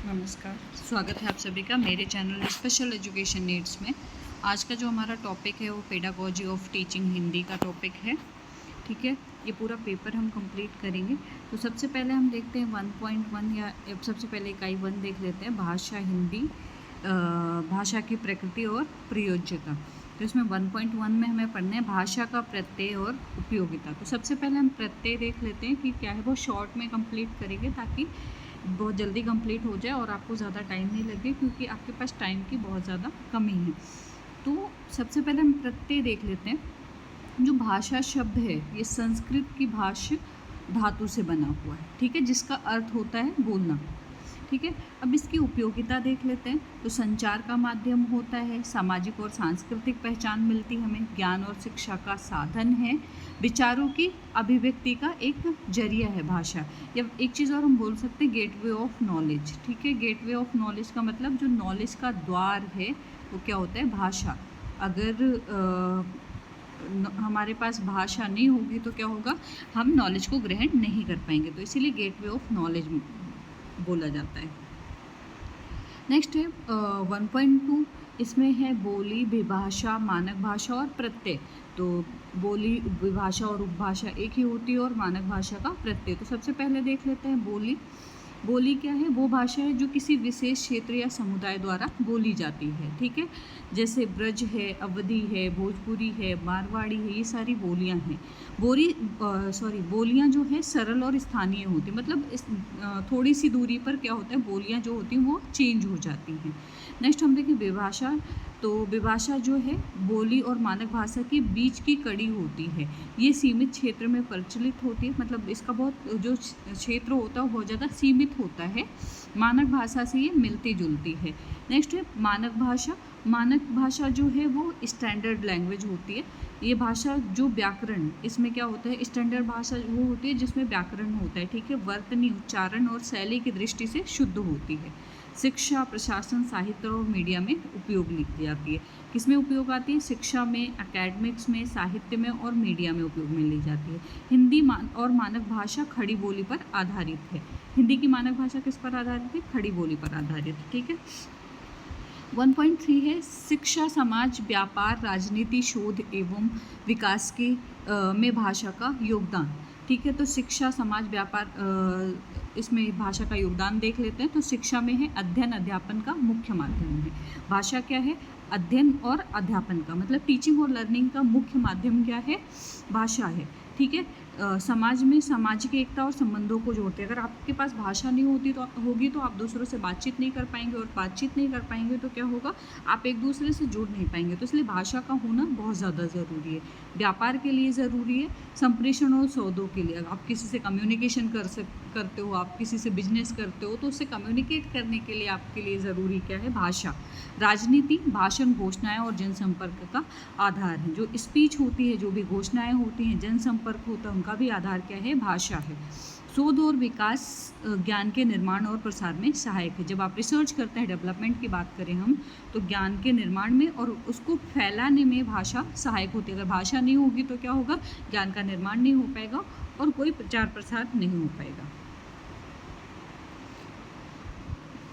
नमस्कार, स्वागत है आप सभी का मेरे चैनल स्पेशल एजुकेशन नीड्स में। आज का जो हमारा टॉपिक है वो पेडागोजी ऑफ टीचिंग हिंदी का टॉपिक है। ठीक है, ये पूरा पेपर हम कंप्लीट करेंगे। तो सबसे पहले हम देखते हैं 1.1 या सबसे पहले इकाई 1 देख लेते हैं, भाषा हिंदी, भाषा की प्रकृति और प्रयोज्यता। तो इसमें 1.1 में हमें पढ़ना है भाषा का प्रत्यय और उपयोगिता। तो सबसे पहले हम प्रत्यय देख लेते हैं कि क्या है, वो शॉर्ट में कंप्लीट करेंगे ताकि बहुत जल्दी कंप्लीट हो जाए और आपको ज़्यादा टाइम नहीं लगे, क्योंकि आपके पास टाइम की बहुत ज़्यादा कमी है। तो सबसे पहले हम प्रत्यय देख लेते हैं। जो भाषा शब्द है ये संस्कृत की भाष्य धातु से बना हुआ है, ठीक है, जिसका अर्थ होता है बोलना। ठीक है, अब इसकी उपयोगिता देख लेते हैं। तो संचार का माध्यम होता है, सामाजिक और सांस्कृतिक पहचान मिलती हमें, ज्ञान और शिक्षा का साधन है, विचारों की अभिव्यक्ति का एक जरिया है भाषा। या एक चीज़ और हम बोल सकते हैं, गेटवे ऑफ नॉलेज। ठीक है, गेटवे ऑफ नॉलेज का मतलब जो नॉलेज का द्वार है वो क्या होता है, भाषा। अगर हमारे पास भाषा नहीं होगी तो क्या होगा, हम नॉलेज को ग्रहण नहीं कर पाएंगे। तो इसीलिए गेटवे ऑफ नॉलेज बोला जाता है। नेक्स्ट है 1.2, इसमें है बोली, विभाषा, मानक भाषा और प्रत्यय। तो बोली, विभाषा और उपभाषा एक ही होती है और मानक भाषा का प्रत्यय। तो सबसे पहले देख लेते हैं बोली। बोली क्या है, वो भाषा है जो किसी विशेष क्षेत्र या समुदाय द्वारा बोली जाती है। ठीक है, जैसे ब्रज है, अवधी है, भोजपुरी है, मारवाड़ी है, ये सारी बोलियां हैं। बोलियां जो है सरल और स्थानीय होती, मतलब थोड़ी सी दूरी पर क्या होता है, बोलियां जो होती हैं वो चेंज हो जाती हैं। नेक्स्ट हम देखें विभाषा। तो विभाषा जो है बोली और मानक भाषा के बीच की कड़ी होती है। ये सीमित क्षेत्र में प्रचलित होती है, मतलब इसका बहुत जो क्षेत्र होता है वो बहुत ज़्यादा सीमित होता है। मानक भाषा से ये मिलती जुलती है। नेक्स्ट है मानक भाषा। मानक भाषा जो है वो स्टैंडर्ड लैंग्वेज होती है। ये भाषा जो व्याकरण, इसमें क्या होता है, स्टैंडर्ड भाषा वो होती है जिसमें व्याकरण होता है। ठीक है, वर्तनी, उच्चारण और शैली की दृष्टि से शुद्ध होती है। शिक्षा, प्रशासन, साहित्य और मीडिया में उपयोग ली जाती है। किस में उपयोग आती है, शिक्षा में, एकेडमिक्स में, साहित्य में और मीडिया में उपयोग में ली जाती है। हिंदी और मानक भाषा खड़ी बोली पर आधारित है। हिंदी की मानक भाषा किस पर आधारित है, खड़ी बोली पर आधारित। ठीक है, 1.3 है शिक्षा, समाज, व्यापार, राजनीति, शोध एवं विकास की में भाषा का योगदान। ठीक है, तो शिक्षा, समाज, व्यापार, इसमें भाषा का योगदान देख लेते हैं। तो शिक्षा में है अध्ययन, अध्यापन का मुख्य माध्यम है। भाषा क्या है, अध्ययन और अध्यापन का, मतलब टीचिंग और लर्निंग का मुख्य माध्यम क्या है, भाषा है। ठीक है, समाज में सामाजिक एकता और संबंधों को जोड़ते हैं। अगर आपके पास भाषा नहीं होगी तो आप दूसरों से बातचीत नहीं कर पाएंगे, और बातचीत नहीं कर पाएंगे तो क्या होगा, आप एक दूसरे से जुड़ नहीं पाएंगे। तो इसलिए भाषा का होना बहुत ज़्यादा ज़रूरी है। व्यापार के लिए ज़रूरी है, संप्रेषण और सौदों के लिए। अगर आप किसी से कम्युनिकेशन करते हो, आप किसी से बिजनेस करते हो, तो उससे कम्युनिकेट करने के लिए आपके लिए ज़रूरी क्या है, भाषा। राजनीति, भाषण, घोषणाएं और जनसंपर्क का आधार है। जो स्पीच होती है, जो भी घोषणाएं होती हैं, जनसंपर्क होता है, उनका भी आधार क्या है, भाषा है। शोध और विकास, ज्ञान के निर्माण और प्रसार में सहायक है। जब आप रिसर्च करते हैं, डेवलपमेंट की बात करें हम, तो ज्ञान के निर्माण में और उसको फैलाने में भाषा सहायक होती है। अगर भाषा नहीं होगी तो क्या होगा, ज्ञान का निर्माण नहीं हो पाएगा और कोई प्रचार प्रसार नहीं हो पाएगा।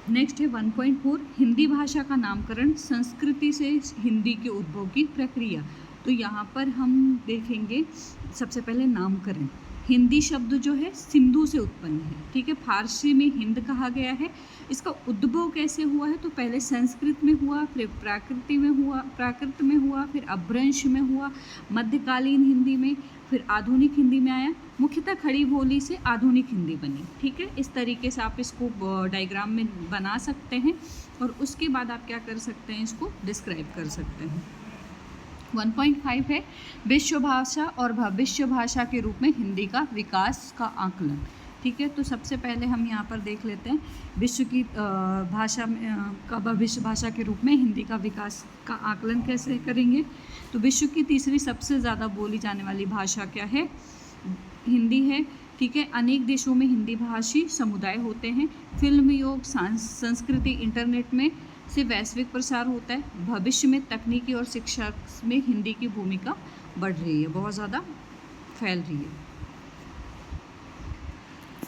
नेक्स्ट है 1.4 हिंदी भाषा का नामकरण, संस्कृति से हिंदी के उद्भव की प्रक्रिया। तो यहाँ पर हम देखेंगे सबसे पहले नामकरण। हिंदी शब्द जो है सिंधु से उत्पन्न है। ठीक है, फारसी में हिंद कहा गया है। इसका उद्भव कैसे हुआ है, तो पहले संस्कृत में हुआ, फिर प्राकृत में हुआ, फिर अपभ्रंश में हुआ, मध्यकालीन हिंदी में, फिर आधुनिक हिंदी में आया। मुख्यतः खड़ी बोली से आधुनिक हिंदी बनी। ठीक है, इस तरीके से आप इसको डायग्राम में बना सकते हैं और उसके बाद आप क्या कर सकते हैं, इसको डिस्क्राइब कर सकते हैं। 1.5 है विश्व भाषा और भविष्य भाषा के रूप में हिंदी का विकास का आकलन। ठीक है, तो सबसे पहले हम यहाँ पर देख लेते हैं विश्व की भाषा का भविष्य भाषा के रूप में हिंदी का विकास का आकलन कैसे करेंगे। तो विश्व की तीसरी सबसे ज़्यादा बोली जाने वाली भाषा क्या है, हिंदी है। ठीक है, अनेक देशों में हिंदी भाषी समुदाय होते हैं। फिल्म, योग, संस्कृति, इंटरनेट में से वैश्विक प्रसार होता है। भविष्य में तकनीकी और शिक्षा में हिंदी की भूमिका बढ़ रही है, बहुत ज़्यादा फैल रही है।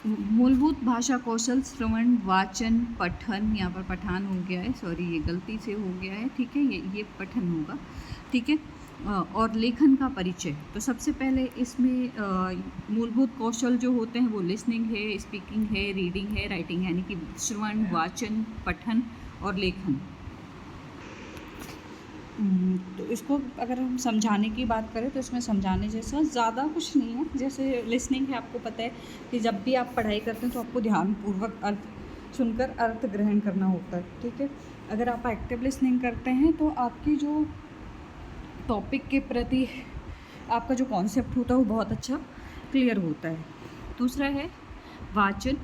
मूलभूत भाषा कौशल श्रवण वाचन पठन, यहाँ पर पठान हो गया है, सॉरी ये गलती से हो गया है, ठीक है, ये पठन होगा, ठीक है। और लेखन का परिचय, तो सबसे पहले इसमें मूलभूत कौशल जो होते हैं वो लिसनिंग है, स्पीकिंग है, रीडिंग है, राइटिंग है, यानी कि श्रवण वाचन पठन और लेखन। तो इसको अगर हम समझाने की बात करें तो इसमें समझाने जैसा ज़्यादा कुछ नहीं है। जैसे लिसनिंग है, आपको पता है कि जब भी आप पढ़ाई करते हैं तो आपको ध्यानपूर्वक अर्थ सुनकर अर्थ ग्रहण करना होता है, ठीक है। अगर आप एक्टिव लिसनिंग करते हैं तो आपकी जो टॉपिक के प्रति आपका जो कॉन्सेप्ट होता है वो बहुत अच्छा क्लियर होता है। दूसरा है वाचन।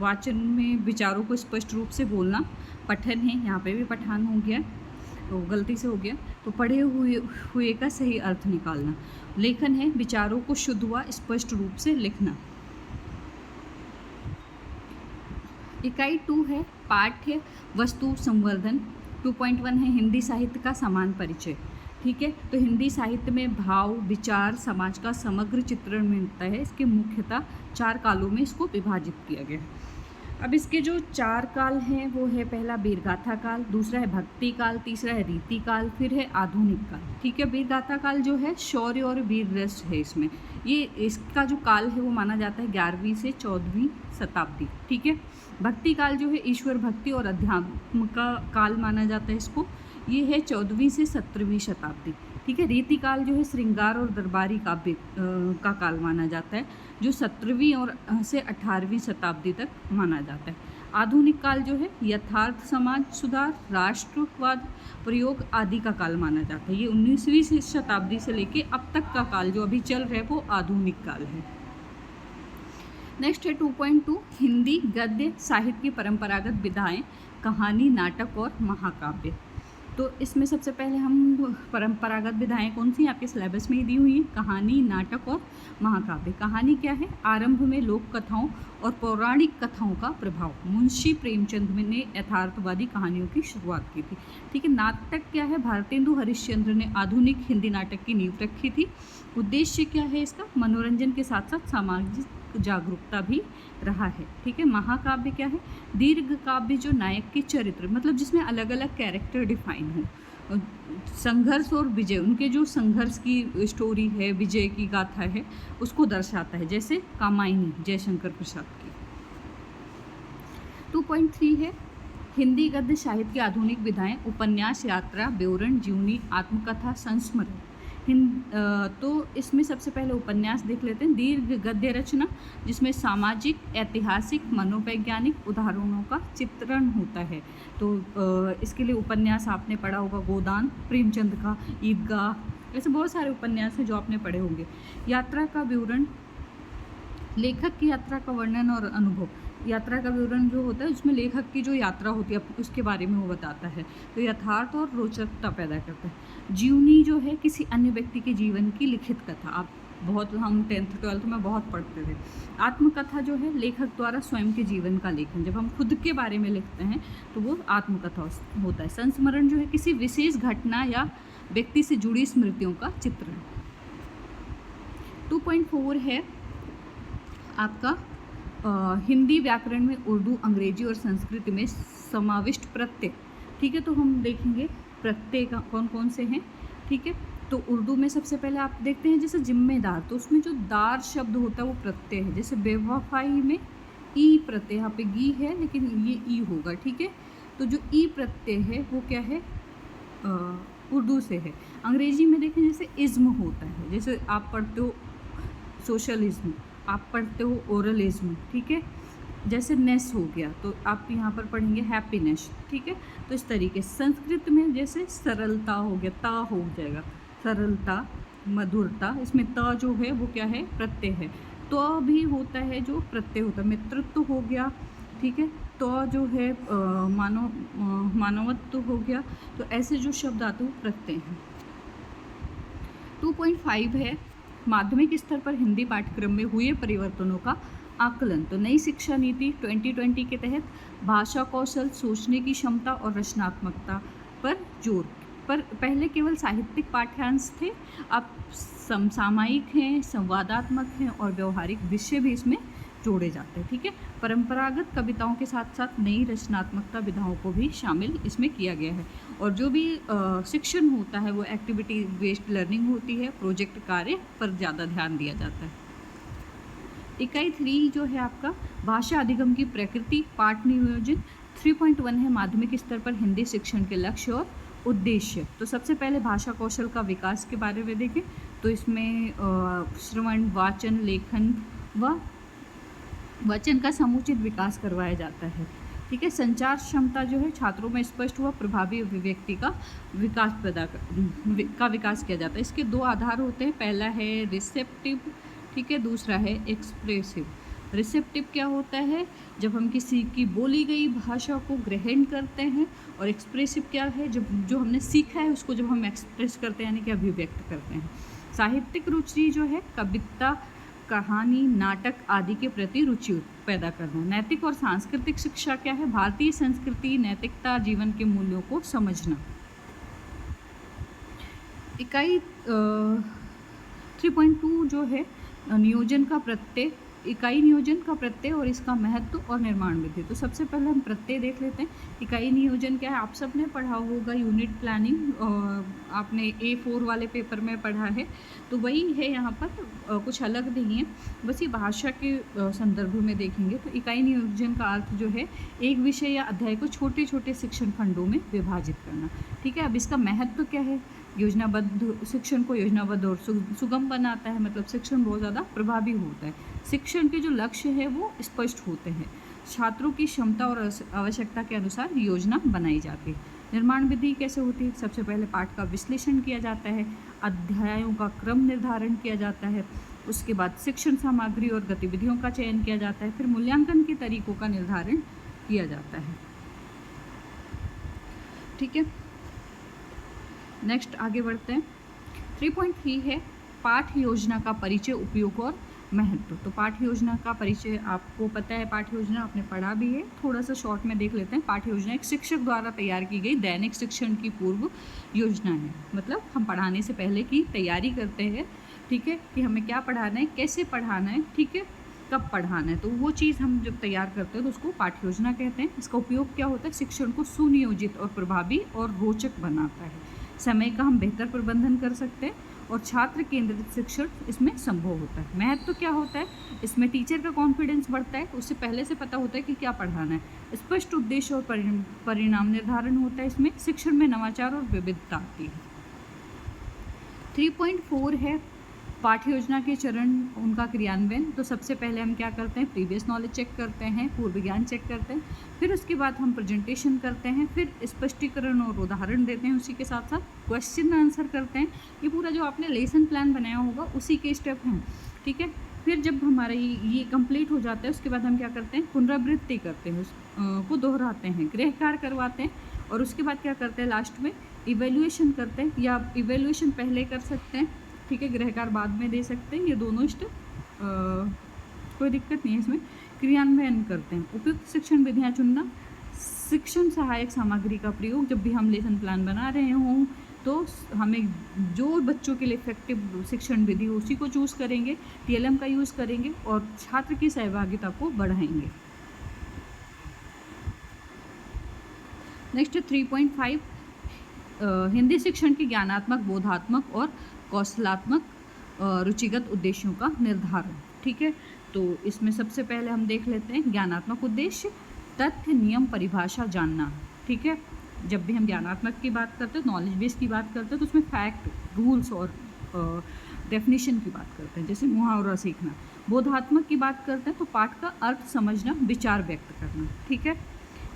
वाचन में विचारों को स्पष्ट रूप से बोलना। पठन है, यहाँ पे भी पठान हो गया, तो गलती से हो गया, तो पढ़े हुए का सही अर्थ निकालना। लेखन है, विचारों को शुद्ध व स्पष्ट रूप से लिखना। इकाई 2 है पाठ्य वस्तु संवर्धन। 2.1 है हिंदी साहित्य का समान परिचय, ठीक है। तो हिंदी साहित्य में भाव विचार समाज का समग्र चित्रण मिलता है। इसके मुख्यतः 4 कालों में इसको विभाजित किया गया। अब इसके जो 4 काल हैं वो है, पहला वीरगाथा काल, दूसरा है भक्ति काल, तीसरा है रीति काल, फिर है आधुनिक काल, ठीक है। वीरगाथा काल जो है शौर्य और वीर रस है इसमें। ये इसका जो काल है वो माना जाता है 11वीं से 14वीं शताब्दी, ठीक है। भक्ति काल जो है ईश्वर भक्ति और अध्यात्म का काल माना जाता है इसको, ये है 14वीं से 17वीं शताब्दी, ठीक है। रीति काल जो है श्रृंगार और दरबारी काव्य का काल माना जाता है, जो 17वीं और से 18वीं शताब्दी तक माना जाता है। आधुनिक काल जो है यथार्थ समाज सुधार राष्ट्रवाद प्रयोग आदि का काल माना जाता है। ये 19वीं शताब्दी से लेके अब तक का काल जो अभी चल रहा है वो आधुनिक काल है। नेक्स्ट है 2.2 हिंदी गद्य साहित्य की परंपरागत विधाएं, कहानी नाटक और महाकाव्य। तो इसमें सबसे पहले हम परंपरागत विधाएं कौन सी आपके सिलेबस में ही दी हुई हैं, कहानी नाटक और महाकाव्य। कहानी क्या है, आरंभ में लोक कथाओं और पौराणिक कथाओं का प्रभाव। मुंशी प्रेमचंद ने यथार्थवादी कहानियों की शुरुआत की थी, ठीक है। नाटक क्या है, भारतेंदु हरिश्चंद्र ने आधुनिक हिंदी नाटक की नींव रखी थी। उद्देश्य क्या है इसका, मनोरंजन के साथ साथ सामाजिक जागरूकता भी रहा है, ठीक है। महाकाव्य क्या है, दीर्घ काव्य जो नायक के चरित्र, मतलब जिसमें अलग अलग कैरेक्टर डिफाइन हो, संघर्ष और विजय, उनके जो संघर्ष की स्टोरी है, विजय की गाथा है, उसको दर्शाता है, जैसे कामायनी जयशंकर प्रसाद की। 2.3 है हिंदी गद्य साहित्य की आधुनिक विधाएं, उपन्यास यात्रा विवरण जीवनी आत्मकथा संस्मरण। तो इसमें सबसे पहले उपन्यास देख लेते हैं। दीर्घ गद्य रचना जिसमें सामाजिक ऐतिहासिक मनोवैज्ञानिक उदाहरणों का चित्रण होता है। तो इसके लिए उपन्यास आपने पढ़ा होगा, गोदान प्रेमचंद का, ईदगाह, ऐसे बहुत सारे उपन्यास हैं जो आपने पढ़े होंगे। यात्रा का विवरण, लेखक की यात्रा का वर्णन और अनुभव। यात्रा का विवरण जो होता है उसमें लेखक की जो यात्रा होती है उसके बारे में वो बताता है, तो यथार्थ और रोचकता पैदा करता है। जीवनी जो है किसी अन्य व्यक्ति के जीवन की लिखित कथा, आप बहुत, हम 10th 12th में बहुत पढ़ते थे। आत्मकथा जो है लेखक द्वारा स्वयं के जीवन का लेखन, जब हम खुद के बारे में लिखते हैं तो वो आत्मकथा होता है। संस्मरण जो है किसी विशेष घटना या व्यक्ति से जुड़ी स्मृतियों का चित्रण। 2.4 है आपका हिंदी व्याकरण में उर्दू अंग्रेजी और संस्कृत में समाविष्ट प्रत्यय, ठीक है। तो हम देखेंगे प्रत्यय कौन कौन से हैं, ठीक है। तो उर्दू में सबसे पहले आप देखते हैं जैसे जिम्मेदार, तो उसमें जो दार शब्द होता है वो प्रत्यय है। जैसे बेवफाई में ई प्रत्यय, यहाँ पे गी है लेकिन ये ई होगा, ठीक है। तो जो ई प्रत्यय है वो क्या है, उर्दू से है। अंग्रेजी में देखें जैसे इज्म होता है, जैसे आप पढ़ते हो सोशलिज्म, आप पढ़ते हो ओरलिज्म, ठीक है। जैसे नेस हो गया तो आप यहाँ पर पढ़ेंगे हैप्पीनेस, ठीक है। तो इस तरीके संस्कृत में जैसे सरलता हो गया, ता हो जाएगा, सरलता मधुरता, इसमें त जो है वो क्या है, प्रत्यय है। तो भी होता है जो प्रत्यय होता है, मित्रत्व हो गया, ठीक है। तो जो है मानवत्व हो गया। तो ऐसे जो शब्द आते हैं वो प्रत्यय हैं। 2.5 है माध्यमिक स्तर पर हिंदी पाठ्यक्रम में हुए परिवर्तनों का आकलन। तो नई शिक्षा नीति 2020 के तहत भाषा कौशल, सोचने की क्षमता और रचनात्मकता पर जोर। पर पहले केवल साहित्यिक पाठ्यांश थे, अब समसामयिक हैं, संवादात्मक हैं और व्यवहारिक विषय भी इसमें जोड़े जाते हैं। ठीक है, परंपरागत कविताओं के साथ साथ नई रचनात्मकता विधाओं को भी शामिल इसमें किया गया है। और जो भी शिक्षण होता है वो एक्टिविटी बेस्ड लर्निंग होती है, प्रोजेक्ट कार्य पर ज़्यादा ध्यान दिया जाता है। इकाई 3 जो है आपका भाषा अधिगम की प्रकृति, पाठ नियोजन। 3.1 है माध्यमिक स्तर पर हिंदी शिक्षण के लक्ष्य और उद्देश्य। तो सबसे पहले भाषा कौशल का विकास के बारे में देखें तो इसमें श्रवण, वाचन, लेखन व वचन का समुचित विकास करवाया जाता है। ठीक है, संचार क्षमता जो है छात्रों में स्पष्ट व प्रभावी अभिव्यक्ति का विकास किया जाता है। इसके 2 आधार होते हैं, पहला है रिसेप्टिव, ठीक है, दूसरा है एक्सप्रेसिव। रिसेप्टिव क्या होता है, जब हम किसी की बोली गई भाषा को ग्रहण करते हैं, और एक्सप्रेसिव क्या है, जब जो हमने सीखा है उसको जब हम एक्सप्रेस करते हैं यानी कि अभिव्यक्त करते हैं। साहित्यिक रुचि जो है कविता, कहानी, नाटक आदि के प्रति रुचि पैदा करना। नैतिक और सांस्कृतिक शिक्षा क्या है, भारतीय संस्कृति, नैतिकता, जीवन के मूल्यों को समझना। इकाई 3.2 जो है नियोजन का प्रत्यय, इकाई नियोजन का प्रत्यय और इसका महत्व और निर्माण विधि। तो सबसे पहले हम प्रत्यय देख लेते हैं। इकाई नियोजन क्या है, आप सब ने पढ़ा होगा, यूनिट प्लानिंग, आपने A4 वाले पेपर में पढ़ा है, तो वही है यहाँ पर, कुछ अलग नहीं है, बस ये भाषा के संदर्भ में देखेंगे। तो इकाई नियोजन का अर्थ जो है एक विषय या अध्याय को छोटे छोटे शिक्षण खंडों में विभाजित करना। ठीक है, अब इसका महत्व क्या है, योजनाबद्ध शिक्षण को योजनाबद्ध और सुगम बनाता है, मतलब शिक्षण बहुत ज़्यादा प्रभावी होता है। शिक्षण के जो लक्ष्य है वो स्पष्ट होते हैं, छात्रों की क्षमता और आवश्यकता के अनुसार योजना बनाई जाती है। निर्माण विधि कैसे होती है, सबसे पहले पाठ का विश्लेषण किया जाता है, अध्यायों का क्रम निर्धारण किया जाता है, उसके बाद शिक्षण सामग्री और गतिविधियों का चयन किया जाता है, फिर मूल्यांकन के तरीकों का निर्धारण किया जाता है। ठीक है, नेक्स्ट आगे बढ़ते हैं। 3.3 है पाठ योजना का परिचय, उपयोग और महत्व। तो पाठ योजना का परिचय आपको पता है, पाठ योजना आपने पढ़ा भी है, थोड़ा सा शॉर्ट में देख लेते हैं। पाठ योजना एक शिक्षक द्वारा तैयार की गई दैनिक शिक्षण की पूर्व योजना है, मतलब हम पढ़ाने से पहले की तैयारी करते हैं। ठीक है, कि हमें क्या पढ़ाना है, कैसे पढ़ाना है, ठीक है, कब पढ़ाना है, तो वो चीज़ हम जब तैयार करते हैं तो उसको पाठ योजना कहते हैं। इसका उपयोग क्या होता है, शिक्षण को सुनियोजित और प्रभावी और रोचक बनाता है। समय का हम बेहतर प्रबंधन कर सकते हैं और छात्र केंद्रित शिक्षण इसमें संभव होता है। महत्व क्या होता है, इसमें टीचर का कॉन्फिडेंस बढ़ता है, उससे पहले से पता होता है कि क्या पढ़ाना है। स्पष्ट उद्देश्य और परिणाम निर्धारण होता है, इसमें शिक्षण में नवाचार और विविधता आती है। 3.4 है पाठ योजना के चरण, उनका क्रियान्वयन। तो सबसे पहले हम क्या करते हैं, प्रीवियस नॉलेज चेक करते हैं, पूर्व ज्ञान चेक करते हैं, फिर उसके बाद हम प्रेजेंटेशन करते हैं, फिर स्पष्टीकरण और उदाहरण देते हैं, उसी के साथ साथ क्वेश्चन आंसर करते हैं। ये पूरा जो आपने लेसन प्लान बनाया होगा उसी के स्टेप हैं। ठीक है, फिर जब हमारा ये कंप्लीट हो जाता है उसके बाद हम क्या करते हैं, पुनरावृत्ति करते हैं, उसको दोहराते हैं, गृह कार्य करवाते हैं, और उसके बाद क्या करते हैं, लास्ट में इवेल्युएशन करते हैं, या इवेल्युएशन पहले कर सकते हैं, ठीक है, गृह कार्य बाद में दे सकते हैं, ये दोनों स्टेप कोई दिक्कत नहीं है इसमें। क्रियान्वयन करते हैं, उपयुक्त शिक्षण विधियाँ चुनना, शिक्षण सहायक सामग्री का प्रयोग, जब भी हम लेसन प्लान बना रहे हों तो हमें जो बच्चों के लिए इफेक्टिव शिक्षण विधि उसी को चूज़ करेंगे, TLM का यूज़ करेंगे और छात्र की सहभागिता को बढ़ाएंगे। नेक्स्ट 3.5 हिंदी शिक्षण की ज्ञानात्मक, बोधात्मक और कौशलात्मक रुचिगत उद्देश्यों का निर्धारण। ठीक है, तो इसमें सबसे पहले हम देख लेते हैं ज्ञानात्मक उद्देश्य, तथ्य, नियम, परिभाषा जानना। ठीक है, जब भी हम ज्ञानात्मक की बात करते हैं, नॉलेज बेस की बात करते हैं, तो उसमें फैक्ट, रूल्स और डेफिनेशन की बात करते हैं, जैसे मुहावरा सीखना। बोधात्मक की बात करते हैं तो पाठ का अर्थ समझना, विचार व्यक्त करना। ठीक है,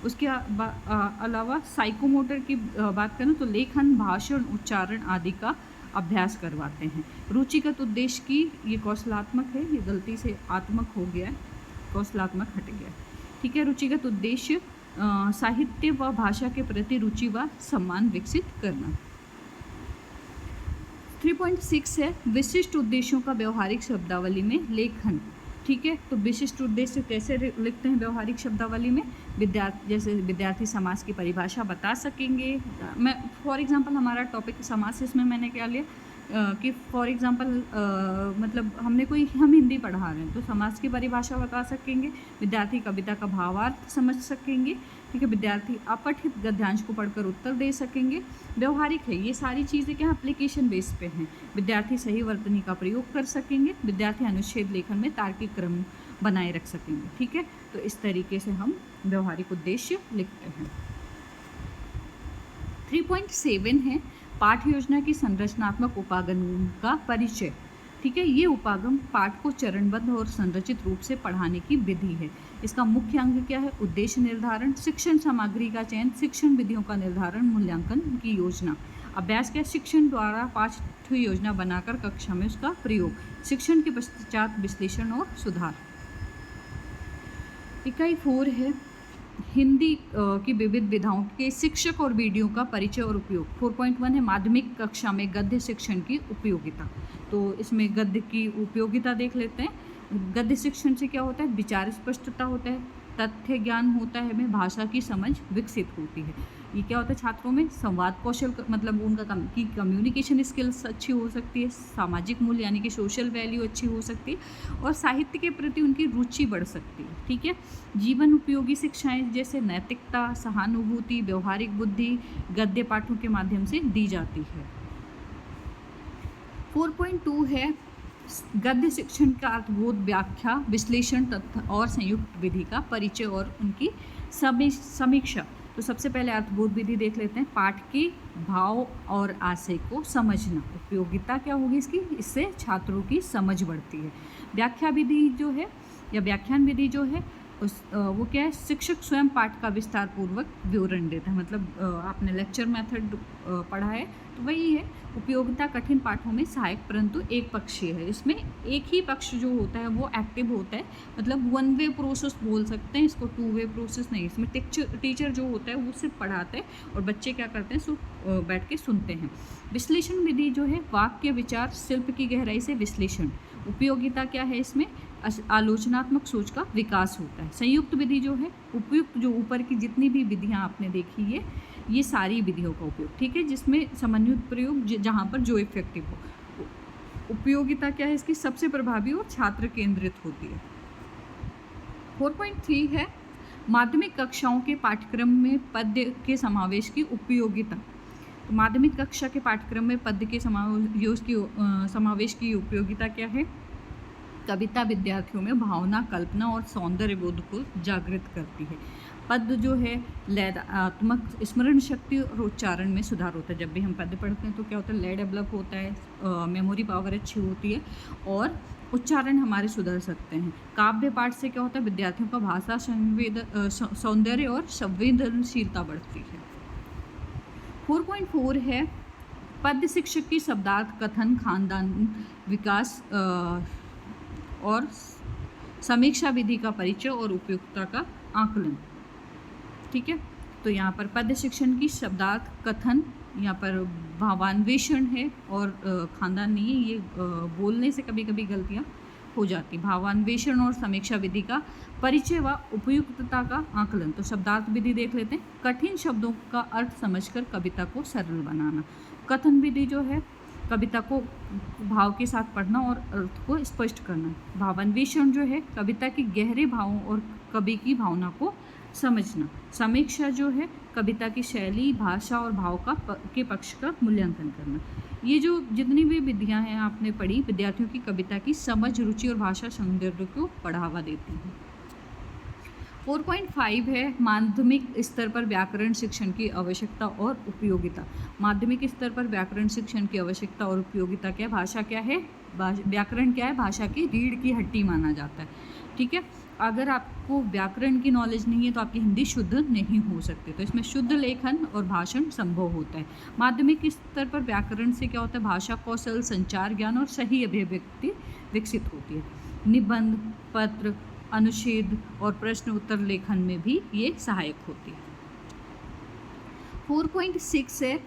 उसके अलावा साइकोमोटर की बात करें तो लेखन, भाषण, उच्चारण आदि का अभ्यास करवाते हैं। रुचिगत उद्देश्य की, ये कौशलात्मक है, ये गलती से आत्मक हो गया है, कौशलात्मक हट गया। ठीक है, रुचिगत उद्देश्य साहित्य व भाषा के प्रति रुचि व सम्मान विकसित करना। 3.6 है विशिष्ट उद्देश्यों का व्यवहारिक शब्दावली में लेखन। ठीक है, तो विशिष्ट उद्देश्य कैसे लिखते हैं व्यवहारिक शब्दावली में, जैसे विद्यार्थी समाज की परिभाषा बता सकेंगे। मैं फॉर एग्जांपल हमारा टॉपिक समाज से, इसमें मैंने क्या लिया, कि फॉर एग्ज़ाम्पल मतलब हम हिंदी पढ़ा रहे हैं तो समास की परिभाषा बता सकेंगे, विद्यार्थी कविता का भावार्थ समझ सकेंगे, ठीक है, विद्यार्थी अपठित गद्यांश को पढ़कर उत्तर दे सकेंगे। व्यवहारिक है, ये सारी चीज़ें क्या एप्लीकेशन बेस पे हैं। विद्यार्थी सही वर्तनी का प्रयोग कर सकेंगे, विद्यार्थी अनुच्छेद लेखन में तार्किक क्रम बनाए रख सकेंगे, ठीक है। तो इस तरीके से हम व्यवहारिक उद्देश्य लिखते हैं। 3.7 है पाठ योजना की संरचनात्मक उपागम का परिचय, ठीक है। ये उपागम पाठ को चरणबद्ध और संरचित रूप से पढ़ाने की विधि है। इसका मुख्य अंग क्या है? उद्देश्य निर्धारण, शिक्षण सामग्री का चयन, शिक्षण विधियों का निर्धारण, मूल्यांकन की योजना। अभ्यास क्या? शिक्षण द्वारा पाठ्य योजना बनाकर कक्षा में उसका प्रयोग, शिक्षण के पश्चात विश्लेषण और सुधार। इकाई 4 है हिंदी की विविध विधाओं के शिक्षक और वीडियो का परिचय और उपयोग। 4.1 है माध्यमिक कक्षा में गद्य शिक्षण की उपयोगिता। तो इसमें गद्य की उपयोगिता देख लेते हैं। गद्य शिक्षण से क्या होता है? विचार स्पष्टता होता है, तथ्य ज्ञान होता है, हमें भाषा की समझ विकसित होती है। ये क्या होता है? छात्रों में संवाद कौशल मतलब उनका कम्युनिकेशन स्किल्स अच्छी हो सकती है, सामाजिक मूल्य यानी कि सोशल वैल्यू अच्छी हो सकती है और साहित्य के प्रति उनकी रुचि बढ़ सकती है, ठीक है। जीवन उपयोगी शिक्षाएं जैसे नैतिकता, सहानुभूति, व्यवहारिक बुद्धि गद्य पाठों के माध्यम से दी जाती है। 4.2 है गद्य शिक्षण का अर्थबोध, व्याख्या, विश्लेषण तथा और संयुक्त विधि का परिचय और उनकी समीक्षा। तो सबसे पहले अर्थबोध विधि देख लेते हैं। पाठ के भाव और आशय को समझना। उपयोगिता क्या होगी इसकी? इससे छात्रों की समझ बढ़ती है। व्याख्या विधि जो है या व्याख्यान विधि जो है वो क्या है? शिक्षक स्वयं पाठ का विस्तार पूर्वक विवरण देता है। मतलब आपने लेक्चर मेथड पढ़ा है तो वही है। उपयोगिता कठिन पाठों में सहायक परंतु एक पक्षीय है। इसमें एक ही पक्ष जो होता है वो एक्टिव होता है, मतलब वन वे प्रोसेस बोल सकते हैं इसको, टू वे प्रोसेस नहीं। इसमें टीचर जो होता है वो सिर्फ पढ़ाते हैं और बच्चे क्या करते हैं? सिर्फ बैठ के सुनते हैं। विश्लेषण विधि जो है वाक्य, विचार, शिल्प की गहराई से विश्लेषण। उपयोगिता क्या है? इसमें आलोचनात्मक सोच का विकास होता है। संयुक्त विधि जो है उपयुक्त, जो ऊपर की जितनी भी विधियां आपने देखी है ये सारी विधियों का उपयोग, ठीक है, जिसमें समन्वित प्रयोग जहाँ पर जो इफेक्टिव हो। उपयोगिता क्या है इसकी? सबसे प्रभावी और छात्र केंद्रित होती है। 4.3 है माध्यमिक कक्षाओं के पाठ्यक्रम में पद्य के समावेश की उपयोगिता। तो माध्यमिक कक्षा के पाठ्यक्रम में पद्य के समावेश की उपयोगिता क्या है? कविता विद्यार्थियों में भावना, कल्पना और सौंदर्य बोध को जागृत करती है। पद्य जो है लयात्मक स्मरण शक्ति और उच्चारण में सुधार होता है। जब भी हम पद्य पढ़ते हैं तो क्या होता है? लय डेवलप होता है, मेमोरी पावर अच्छी होती है और उच्चारण हमारे सुधर सकते हैं। काव्य पाठ से क्या होता है? विद्यार्थियों का भाषा सौंदर्य और संवेदनशीलता बढ़ती है। 4.4 है पद्य शिक्षक की शब्दार्थ, कथन, खानदान विकास और समीक्षा विधि का परिचय और उपयुक्तता का आकलन, ठीक है। तो यहाँ पर पद्य शिक्षण की शब्दार्थ, कथन, यहाँ पर भावान्वेषण है और खानदान नहीं है, ये बोलने से कभी कभी गलतियाँ हो जाती। भावान्वेषण और समीक्षा विधि का परिचय व उपयुक्तता का आकलन। तो शब्दार्थ विधि देख लेते हैं। कठिन शब्दों का अर्थ समझकर कविता को सरल बनाना। कथन विधि जो है कविता को भाव के साथ पढ़ना और अर्थ को स्पष्ट करना। भावान्वेषण जो है कविता के गहरे भावों और कवि की भावना को समझना। समीक्षा जो है कविता की शैली, भाषा और भाव के पक्ष का मूल्यांकन करना। ये जो जितनी भी विधियां हैं आपने पढ़ी, विद्यार्थियों की कविता की समझ, रुचि और भाषा सौंदर्य को बढ़ावा देती हैं। 4.5 है माध्यमिक स्तर पर व्याकरण शिक्षण की आवश्यकता और उपयोगिता। माध्यमिक स्तर पर व्याकरण शिक्षण की आवश्यकता और उपयोगिता क्या है? भाषा क्या है? व्याकरण क्या है? भाषा की रीढ़ की हड्डी माना जाता है, ठीक है। अगर आपको व्याकरण की नॉलेज नहीं है तो आपकी हिंदी शुद्ध नहीं हो सकती। तो इसमें शुद्ध लेखन और भाषण संभव होता है। माध्यमिक स्तर पर व्याकरण से क्या होता है? भाषा कौशल, संचार ज्ञान और सही अभिव्यक्ति विकसित होती है। निबंध, पत्र, अनुच्छेद और प्रश्न उत्तर लेखन में भी ये सहायक होती है। 4.6 है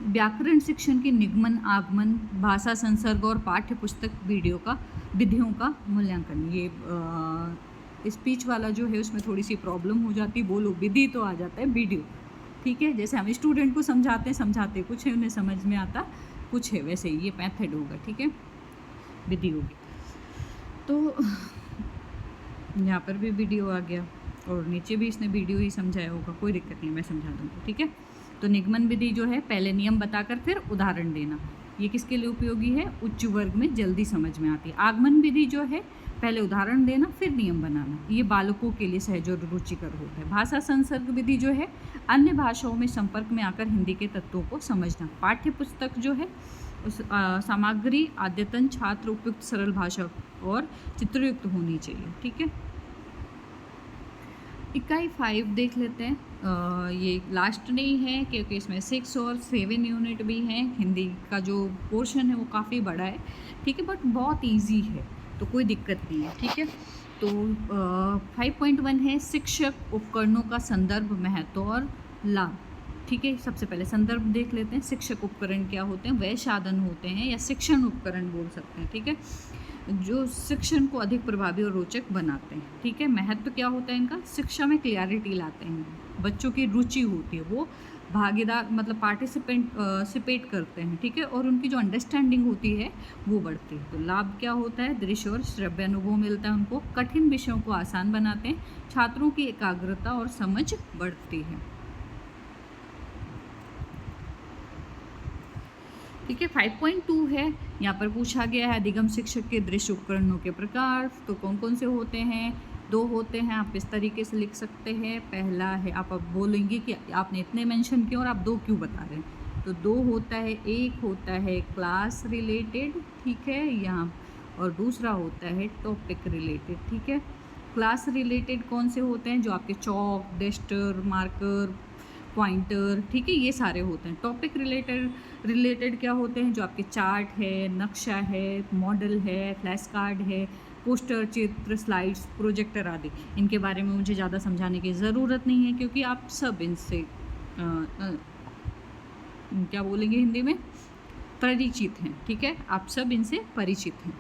व्याकरण शिक्षण की निगमन, आगमन, भाषा संसर्ग और पाठ्य पुस्तक विधियों का मूल्यांकन। ये स्पीच वाला जो है उसमें थोड़ी सी प्रॉब्लम हो जाती है, बोलो विधि तो आ जाता है वीडियो, ठीक है। जैसे हम स्टूडेंट को समझाते कुछ है, उन्हें समझ में आता कुछ है वैसे ही, ये मेथड होगा, ठीक है, विधि होगी। तो यहाँ पर भी वीडियो आ गया और नीचे भी इसने वीडियो ही समझाया होगा, कोई दिक्कत नहीं, मैं समझा दूँगी, ठीक है। तो निगमन विधि जो है पहले नियम बताकर फिर उदाहरण देना, ये किसके लिए उपयोगी है? उच्च वर्ग में जल्दी समझ में आती है। आगमन विधि जो है पहले उदाहरण देना फिर नियम बनाना, ये बालकों के लिए सहज और रुचिकर होता है। भाषा संसर्ग विधि जो है अन्य भाषाओं में संपर्क में आकर हिंदी के तत्वों को समझना। पाठ्य पुस्तक जो है उस सामग्री आद्यतन छात्र उपयुक्त सरल भाषा और चित्रयुक्त होनी चाहिए, ठीक है। इकाई 5 देख लेते हैं। ये लास्ट नहीं है क्योंकि इसमें 6 और 7 यूनिट भी हैं। हिंदी का जो पोर्शन है वो काफ़ी बड़ा है, ठीक है, बट बहुत इजी है, तो कोई दिक्कत नहीं है, ठीक है। तो 5.1 है शिक्षक उपकरणों का संदर्भ, महत्व और लाभ, ठीक है। सबसे पहले संदर्भ देख लेते हैं। शिक्षक उपकरण क्या होते हैं? वह साधन होते हैं या शिक्षण उपकरण बोल सकते हैं, ठीक है, जो शिक्षण को अधिक प्रभावी और रोचक बनाते हैं, ठीक है। महत्व क्या होता है इनका? शिक्षा में क्लियरिटी लाते हैं, बच्चों की रुचि होती है, वो भागीदार मतलब पार्टिसिपेट करते हैं, ठीक है, और उनकी जो अंडरस्टैंडिंग होती है वो बढ़ती है। तो लाभ क्या होता है? दृश्य और श्रव्य अनुभव मिलता है उनको, कठिन विषयों को आसान बनाते हैं, छात्रों की एकाग्रता और समझ बढ़ती है, ठीक है। 5.2 है, यहाँ पर पूछा गया है अधिगम शिक्षक के दृश्य उपकरणों के प्रकार, तो कौन कौन से होते हैं? 2 होते हैं, आप इस तरीके से लिख सकते हैं। पहला है, आप अब बोलेंगे कि आपने इतने मेंशन किए और आप 2 क्यों बता रहे हैं, तो 2 होता है, एक होता है क्लास रिलेटेड, ठीक है, यहाँ, और दूसरा होता है टॉपिक रिलेटेड, ठीक है। क्लास रिलेटेड कौन से होते हैं? जो आपके चॉक, डस्टर, मार्कर, पॉइंटर, ठीक है, ये सारे होते हैं। टॉपिक रिलेटेड क्या होते हैं? जो आपके चार्ट है, नक्शा है, मॉडल है, फ्लैश कार्ड है, पोस्टर, चित्र, स्लाइड्स, प्रोजेक्टर आदि। इनके बारे में मुझे ज़्यादा समझाने की ज़रूरत नहीं है क्योंकि आप सब इनसे क्या बोलेंगे हिंदी में, परिचित हैं, ठीक है, आप सब इनसे परिचित हैं।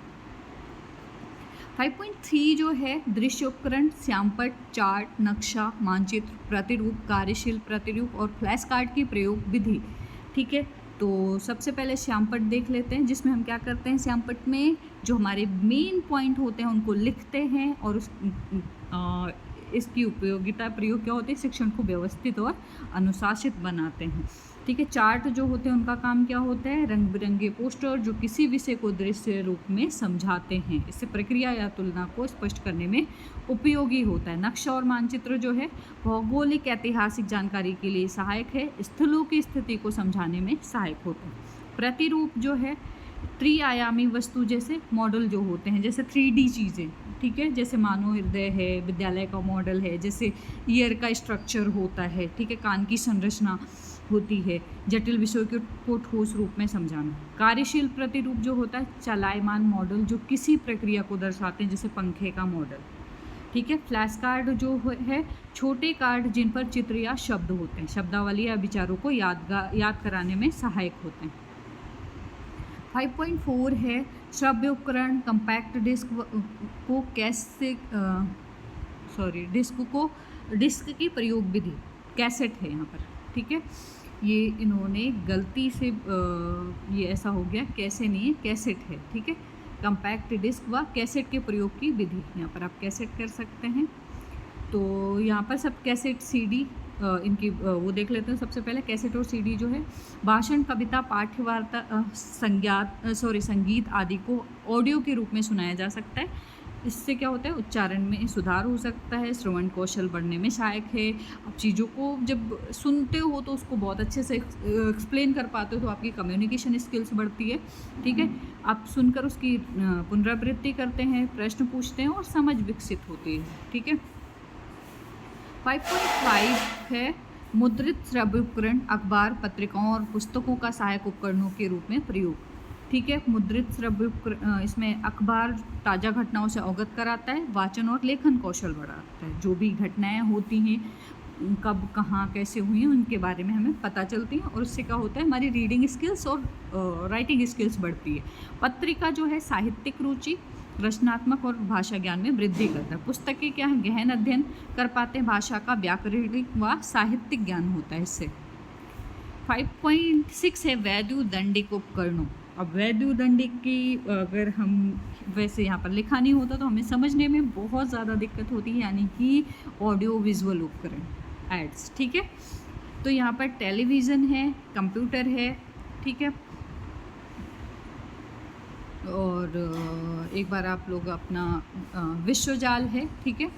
5.3 जो है दृश्य उपकरण, श्यामपट्ट, चार्ट, नक्शा, मानचित्र, प्रतिरूप, कार्यशील प्रतिरूप और फ्लैश कार्ड की प्रयोग विधि, ठीक है। तो सबसे पहले श्यामपट्ट देख लेते हैं, जिसमें हम क्या करते हैं? श्यामपट्ट में जो हमारे मेन पॉइंट होते हैं उनको लिखते हैं और इसकी उपयोगिता प्रयोग क्या होते हैं? शिक्षण को व्यवस्थित और अनुशासित बनाते हैं, ठीक है। चार्ट जो होते हैं उनका काम क्या होता है? रंग बिरंगे पोस्टर जो किसी विषय को दृश्य रूप में समझाते हैं, इससे प्रक्रिया या तुलना को स्पष्ट करने में उपयोगी होता है। नक्शा और मानचित्र जो है भौगोलिक ऐतिहासिक जानकारी के लिए सहायक है, स्थलों की स्थिति को समझाने में सहायक होता है। प्रतिरूप जो है त्रिआयामी वस्तु जैसे मॉडल जो होते हैं, जैसे 3D चीज़ें, ठीक है, जैसे मानव हृदय है, विद्यालय का मॉडल है, जैसे ईयर का स्ट्रक्चर होता है, ठीक है, कान की संरचना होती है, जटिल विषयों को ठोस रूप में समझाना। कार्यशील प्रतिरूप जो होता है चलायमान मॉडल जो किसी प्रक्रिया को दर्शाते हैं, जैसे पंखे का मॉडल, ठीक है। फ्लैश कार्ड जो है छोटे कार्ड जिन पर चित्र या शब्द होते हैं, शब्दावली या विचारों को याद कराने में सहायक होते हैं। 5.4 है श्रव्य उपकरण, कंपैक्ट डिस्क को कैसे डिस्क की प्रयोग विधि, कैसेट है यहाँ पर, ठीक है। ये इन्होंने गलती से ये ऐसा हो गया, कैसे नहीं है, कैसेट है, ठीक है। कंपैक्ट डिस्क व कैसेट के प्रयोग की विधि, यहाँ पर आप कैसेट कर सकते हैं। तो यहाँ पर सब कैसेट, सीडी इनकी वो देख लेते हैं। सबसे पहले कैसेट और सीडी जो है भाषण, कविता, पाठ्यवार्ता, संगीत आदि को ऑडियो के रूप में सुनाया जा सकता है। इससे क्या होता है? उच्चारण में सुधार हो सकता है, श्रवण कौशल बढ़ने में सहायक है। आप चीज़ों को जब सुनते हो तो उसको बहुत अच्छे से एक्सप्लेन कर पाते हो, तो आपकी कम्युनिकेशन स्किल्स बढ़ती है, ठीक है। आप सुनकर उसकी पुनरावृत्ति करते हैं, प्रश्न पूछते हैं और समझ विकसित होती है, ठीक है। 5.5 है मुद्रित श्रव्य उपकरण, अखबार, पत्रिकाओं और पुस्तकों का सहायक उपकरणों के रूप में प्रयोग, ठीक है। मुद्रित श्रव्य उपकरण, इसमें अखबार ताज़ा घटनाओं से अवगत कराता है, वाचन और लेखन कौशल बढ़ाता है, जो भी घटनाएं होती हैं कब, कहाँ, कैसे हुई हैं उनके बारे में हमें पता चलती है, और उससे क्या होता है? हमारी रीडिंग स्किल्स और राइटिंग स्किल्स बढ़ती है। पत्रिका जो है साहित्यिक रुचि, रचनात्मक और भाषा ज्ञान में वृद्धि करता है। पुस्तकें क्या है? गहन अध्ययन कर पाते हैं, भाषा का व्याकरणिक व साहित्यिक ज्ञान होता है इससे। 5.6 है वैद्युदंडिक उपकरणों। अब वैद्युदंडिक की अगर हम वैसे यहाँ पर लिखा नहीं होता तो हमें समझने में बहुत ज़्यादा दिक्कत होती है, यानी कि ऑडियो विजुअल उपकरण एड्स। ठीक है, तो यहाँ पर टेलीविज़न है, कंप्यूटर है, ठीक है। और एक बार आप लोग अपना विश्वजाल है, ठीक है,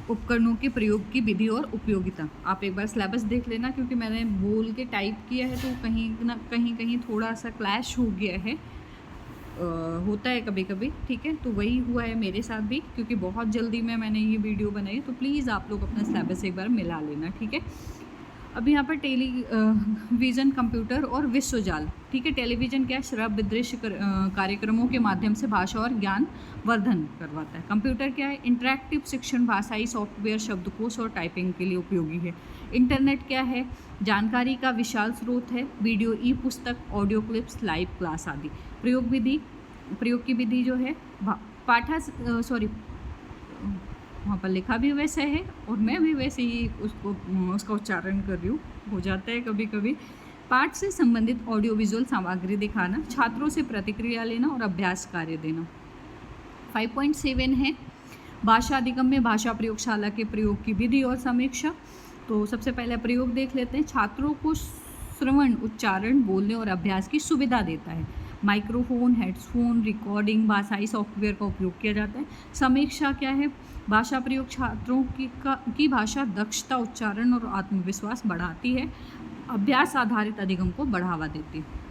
उपकरणों के प्रयोग की विधि और उपयोगिता। आप एक बार सिलेबस देख लेना, क्योंकि मैंने बोल के टाइप किया है तो कहीं ना कहीं थोड़ा सा क्लैश हो गया है, होता है कभी कभी, ठीक है। तो वही हुआ है मेरे साथ भी, क्योंकि बहुत जल्दी में मैंने ये वीडियो बनाई, तो प्लीज़ आप लोग अपना सिलेबस एक बार मिला लेना, ठीक है। अब यहाँ पर टेलीविज़न, कंप्यूटर और विश्वजाल, ठीक है। टेलीविज़न क्या है, श्रव्य दृश्य कार्यक्रमों के माध्यम से भाषा और ज्ञान वर्धन करवाता है। कंप्यूटर क्या है, इंटरैक्टिव शिक्षण, भाषाई सॉफ्टवेयर, शब्दकोश और टाइपिंग के लिए उपयोगी है। इंटरनेट क्या है, जानकारी का विशाल स्रोत है, वीडियो, ई पुस्तक, ऑडियो क्लिप्स, लाइव क्लास आदि। प्रयोग की विधि जो है वहाँ पर लिखा भी वैसे है और मैं भी वैसे ही उसका उच्चारण कर रही हूँ, हो जाता है कभी कभी। पाठ से संबंधित ऑडियो विजुअल सामग्री दिखाना, छात्रों से प्रतिक्रिया लेना और अभ्यास कार्य देना। 5.7 है भाषा अधिगम में भाषा प्रयोगशाला के प्रयोग की विधि और समीक्षा। तो सबसे पहले प्रयोग देख लेते हैं। छात्रों को श्रवण, उच्चारण, बोलने और अभ्यास की सुविधा देता है। माइक्रोफोन, हेडफोन, रिकॉर्डिंग, भाषाई सॉफ्टवेयर का उपयोग किया जाता है। समीक्षा क्या है, भाषा प्रयोग छात्रों की भाषा दक्षता, उच्चारण और आत्मविश्वास बढ़ाती है। अभ्यास आधारित अधिगम को बढ़ावा देती है।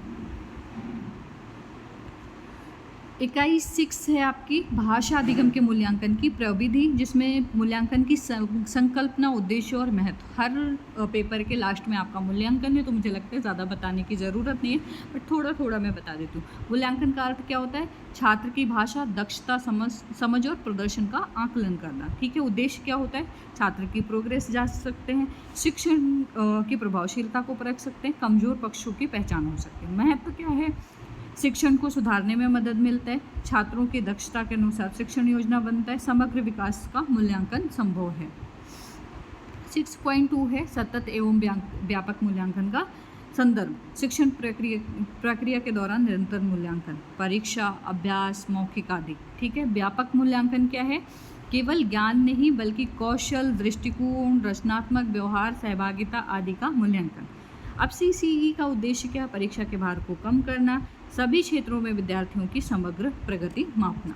इकाई 6 है आपकी भाषा अधिगम के मूल्यांकन की प्रविधि, जिसमें मूल्यांकन की संकल्पना, उद्देश्य और महत्व। हर पेपर के लास्ट में आपका मूल्यांकन है, तो मुझे लगता है ज़्यादा बताने की ज़रूरत नहीं है, बट थोड़ा थोड़ा मैं बता देती हूँ। मूल्यांकन का अर्थ क्या होता है, छात्र की भाषा दक्षता, समझ और प्रदर्शन का आकलन करना, ठीक है। उद्देश्य क्या होता है, छात्र की प्रोग्रेस जांच सकते हैं, शिक्षण की प्रभावशीलता को परख सकते हैं, कमज़ोर पक्षों की पहचान हो सकती है। महत्व क्या है, शिक्षण को सुधारने में मदद मिलता है, छात्रों की दक्षता के अनुसार शिक्षण योजना बनता है, समग्र विकास का मूल्यांकन संभव है। 6.2 है सतत एवं व्यापक मूल्यांकन का संदर्भ, शिक्षण प्रक्रिया के दौरान निरंतर मूल्यांकन, परीक्षा, अभ्यास, मौखिक आदि, ठीक है। व्यापक मूल्यांकन क्या है, केवल ज्ञान नहीं बल्कि कौशल, दृष्टिकोण, रचनात्मक व्यवहार, सहभागिता आदि का मूल्यांकन। अब CCE का उद्देश्य क्या, परीक्षा के भार को कम करना, सभी क्षेत्रों में विद्यार्थियों की समग्र प्रगति मापना।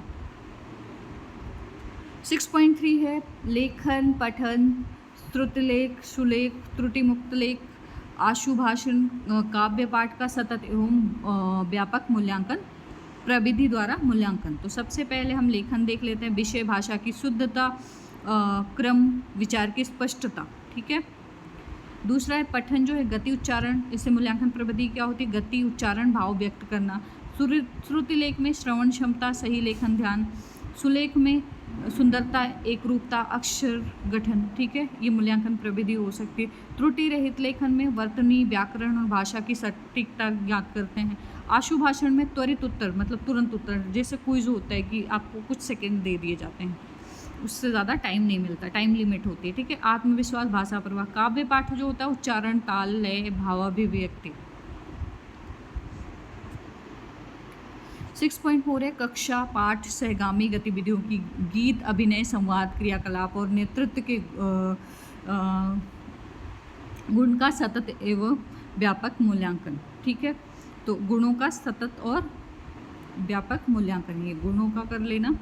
6.3 है लेखन, पठन, श्रुतिलेख, सुलेख, त्रुटि मुक्त लेख, आशुभाषण, काव्य पाठ का सतत एवं व्यापक मूल्यांकन, प्रविधि द्वारा मूल्यांकन। तो सबसे पहले हम लेखन देख लेते हैं। विषय, भाषा की शुद्धता, क्रम, विचार की स्पष्टता, ठीक है। दूसरा है पठन, जो है गति, उच्चारण, इससे मूल्यांकन प्रविधि क्या होती है, गति, उच्चारण, भाव व्यक्त करना। श्रुतिलेख में श्रवण क्षमता, सही लेखन, ध्यान। सुलेख में सुंदरता, एक रूपता, अक्षर गठन, ठीक है, ये मूल्यांकन प्रविधि हो सकती है। त्रुटि रहित लेखन में वर्तनी, व्याकरण और भाषा की सटीकता ज्ञात करते हैं। आशुभाषण में त्वरित उत्तर, मतलब तुरंत उत्तर, जैसे क्विज होता है कि आपको कुछ सेकंड दे दिए जाते हैं, उससे ज़्यादा टाइम नहीं मिलता, टाइम लिमिट होती है, ठीक है। आत्मविश्वास, भाषा प्रवाह। काव्य पाठ जो होता है उच्चारण, ताल, लय, भावाभिव्यक्ति। 6.4 है कक्षा, पाठ, सहगामी गतिविधियों की गीत, अभिनय, संवाद, क्रियाकलाप और नेतृत्व के गुण का सतत एवं व्यापक मूल्यांकन, ठीक है। तो गुणों का सतत और व्यापक मूल्यांकन, ये गुणों का कर लेना,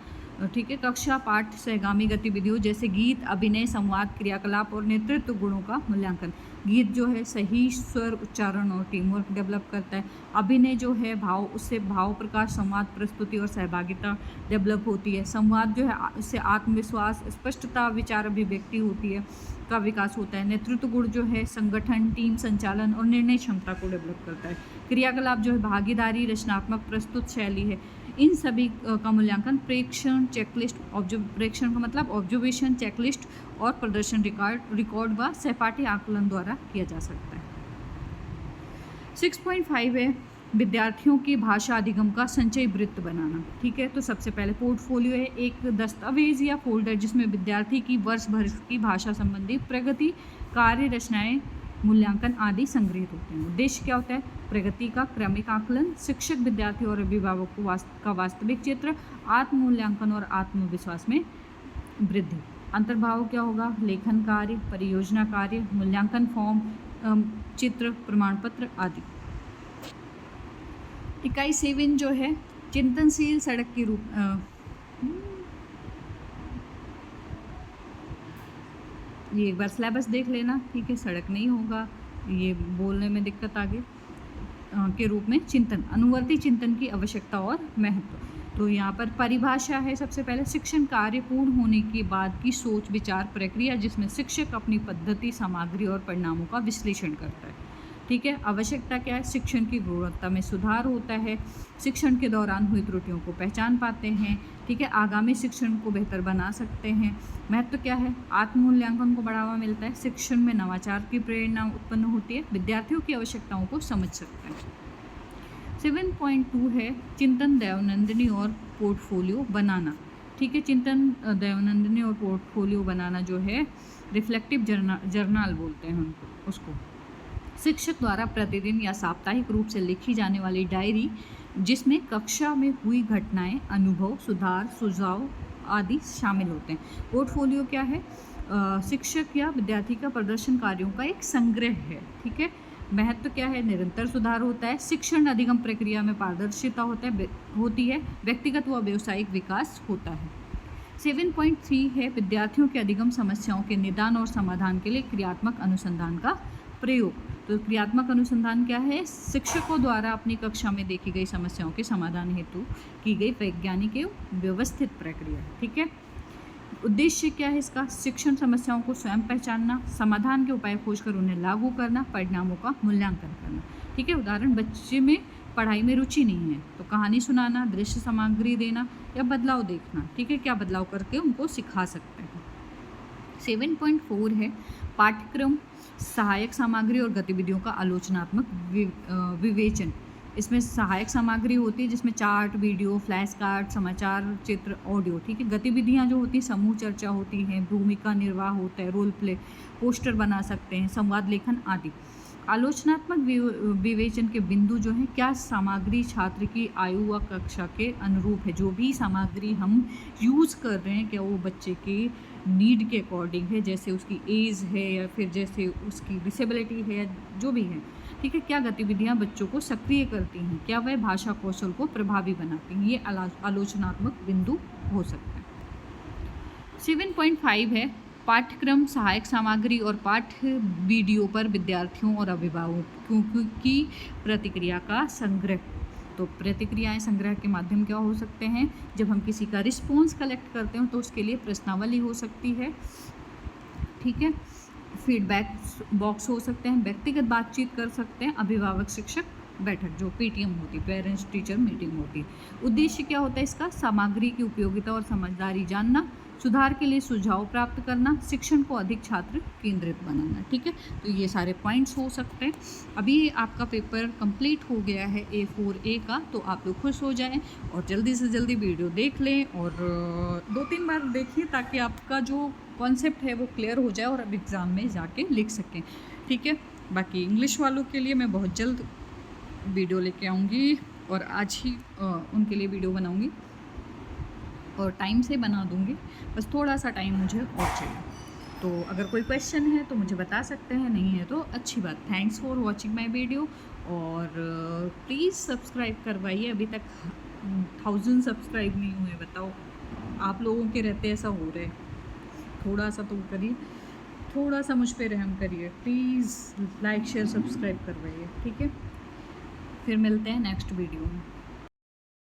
ठीक है। कक्षा, पाठ, सहगामी गतिविधियों जैसे गीत, अभिनय, संवाद, क्रियाकलाप और नेतृत्व गुणों का मूल्यांकन। गीत जो है सही स्वर, उच्चारण और टीम वर्क डेवलप करता है। अभिनय जो है भाव, उससे भाव प्रकाश, संवाद, प्रस्तुति और सहभागिता डेवलप होती है। संवाद जो है उससे आत्मविश्वास, स्पष्टता, विचार अभिव्यक्ति होती है, का विकास होता है। नेतृत्व गुण जो है संगठन, टीम संचालन और निर्णय क्षमता को डेवलप करता है। क्रियाकलाप जो है भागीदारी, रचनात्मक प्रस्तुत शैली है। इन सभी का मूल्यांकन प्रेक्षण, चेकलिस्ट, प्रेक्षण का मतलब ऑब्जर्वेशन, चेकलिस्ट और प्रदर्शन रिकॉर्ड व सहपाठी आकलन द्वारा किया जा सकता है। 6.5 है विद्यार्थियों की भाषा अधिगम का संचय वृत्त बनाना, ठीक है। तो सबसे पहले पोर्टफोलियो है, एक दस्तावेज या फोल्डर जिसमें विद्यार्थी की वर्ष भर की भाषा संबंधी प्रगति, कार्य, रचनाएं मूल्यांकन आदि संग्रहित होते हैं। उद्देश्य क्या होता है? प्रगति का क्रमिक आकलन, शिक्षक, विद्यार्थी और अभिभावकों का वास्तविक चित्र, आत्म मूल्यांकन और आत्मविश्वास में वृद्धि। अंतर्भाव क्या होगा? लेखन कार्य, परियोजना कार्य, मूल्यांकन फॉर्म, चित्र, प्रमाण पत्र आदि। इकाई 7 जो है चिंतनशील सड़क के रूप ये एक बार सिलेबस देख लेना, ठीक है। सड़क नहीं होगा, ये बोलने में दिक्कत आगे के रूप में चिंतन, अनुवर्ती चिंतन की आवश्यकता और महत्व। तो यहाँ पर परिभाषा है सबसे पहले, शिक्षण कार्य पूर्ण होने के बाद की सोच विचार प्रक्रिया जिसमें शिक्षक अपनी पद्धति, सामग्री और परिणामों का विश्लेषण करता है, ठीक है। आवश्यकता क्या है? शिक्षण की गुणवत्ता में सुधार होता है, शिक्षण के दौरान हुई त्रुटियों को पहचान पाते हैं, ठीक है। आगामी शिक्षण को बेहतर बना सकते हैं। महत्व क्या है? आत्म मूल्यांकन को बढ़ावा मिलता है, शिक्षण में नवाचार की प्रेरणा उत्पन्न होती है, विद्यार्थियों की आवश्यकताओं को समझ सकते हैं। 7.2 है चिंतन, दैनंदिनी और पोर्टफोलियो बनाना, ठीक है। चिंतन, दैनंदिनी और पोर्टफोलियो बनाना जो है रिफ्लेक्टिव जर्नल बोलते हैं उनको, उसको शिक्षक द्वारा प्रतिदिन या साप्ताहिक रूप से लिखी जाने वाली डायरी जिसमें कक्षा में हुई घटनाएं, अनुभव, सुधार, सुझाव आदि शामिल होते हैं। पोर्टफोलियो क्या है? शिक्षक या विद्यार्थी का प्रदर्शन कार्यों का एक संग्रह है, ठीक है। महत्व क्या है? निरंतर सुधार होता है, शिक्षण अधिगम प्रक्रिया में पारदर्शिता होती है, व्यक्तिगत व व्यावसायिक विकास होता है। 7.3 है विद्यार्थियों के अधिगम समस्याओं के निदान और समाधान के लिए क्रियात्मक अनुसंधान का प्रयोग। तो क्रियात्मक अनुसंधान क्या है? शिक्षकों द्वारा अपनी कक्षा में देखी गई समस्याओं के समाधान हेतु की गई वैज्ञानिक एवं व्यवस्थित प्रक्रिया, ठीक है। उद्देश्य क्या है इसका? शिक्षण समस्याओं को स्वयं पहचानना, समाधान के उपाय खोजकर उन्हें लागू करना, परिणामों का मूल्यांकन करना, ठीक है। उदाहरण, बच्चे में पढ़ाई में रुचि नहीं है तो कहानी सुनाना, दृश्य सामग्री देना या बदलाव देखना, ठीक है। क्या बदलाव करके उनको सिखा सकते हैं। 7.4 है पाठ्यक्रम, सहायक सामग्री और गतिविधियों का आलोचनात्मक विवेचन। इसमें सहायक सामग्री होती है जिसमें चार्ट, वीडियो, फ्लैश कार्ड, समाचार, चित्र, ऑडियो, ठीक है। गतिविधियां जो होती हैं, समूह चर्चा होती हैं, भूमिका निर्वाह होता है, रोल प्ले, पोस्टर बना सकते हैं, संवाद लेखन आदि। आलोचनात्मक विवेचन के बिंदु जो हैं, क्या सामग्री छात्र की आयु व कक्षा के अनुरूप है, जो भी सामग्री हम यूज़ कर रहे हैं क्या वो बच्चे के नीड के अकॉर्डिंग है, जैसे उसकी एज है या फिर जैसे उसकी डिसेबिलिटी है या जो भी है, ठीक है। क्या गतिविधियां बच्चों को सक्रिय करती हैं, क्या वह भाषा कौशल को प्रभावी बनाती हैं, ये आलोचनात्मक बिंदु हो सकता है। 7.5 है पाठ्यक्रम, सहायक सामग्री और पाठ्य वीडियो पर विद्यार्थियों और अभिभावकों की प्रतिक्रिया का संग्रह। तो प्रतिक्रियाएं संग्रह के माध्यम क्या हो सकते हैं? जब हम किसी का रिस्पॉन्स कलेक्ट करते हैं तो उसके लिए प्रश्नावली हो सकती है, ठीक है। फीडबैक बॉक्स हो सकते हैं, व्यक्तिगत बातचीत कर सकते हैं, अभिभावक शिक्षक बैठक जो PTM होती है, पेरेंट्स टीचर मीटिंग होती है। उद्देश्य क्या होता है इसका? सामग्री की उपयोगिता और समझदारी जानना, सुधार के लिए सुझाव प्राप्त करना, शिक्षण को अधिक छात्र केंद्रित बनाना, ठीक है। तो ये सारे पॉइंट्स हो सकते हैं। अभी आपका पेपर कंप्लीट हो गया है A4A का, तो आप लोग खुश हो जाएं और जल्दी से जल्दी वीडियो देख लें और 2-3 बार देखिए ताकि आपका जो कॉन्सेप्ट है वो क्लियर हो जाए और अब एग्ज़ाम में जाके लिख सकें, ठीक है। बाकी इंग्लिश वालों के लिए मैं बहुत जल्द वीडियो लेके आऊँगी और आज ही उनके लिए वीडियो बनाऊँगी और टाइम से बना दूँगी, बस थोड़ा सा टाइम मुझे और चाहिए। तो अगर कोई क्वेश्चन है तो मुझे बता सकते हैं, नहीं है तो अच्छी बात। Thanks for watching my video और प्लीज़ सब्सक्राइब करवाइए, अभी तक 1000 सब्सक्राइब नहीं हुए। बताओ, आप लोगों के रहते ऐसा हो रहा है, थोड़ा सा तो करिए, थोड़ा सा मुझ पे रहम करिए प्लीज़। लाइक शेयर सब्सक्राइब करवाइए, ठीक है। फिर मिलते हैं नेक्स्ट वीडियो में।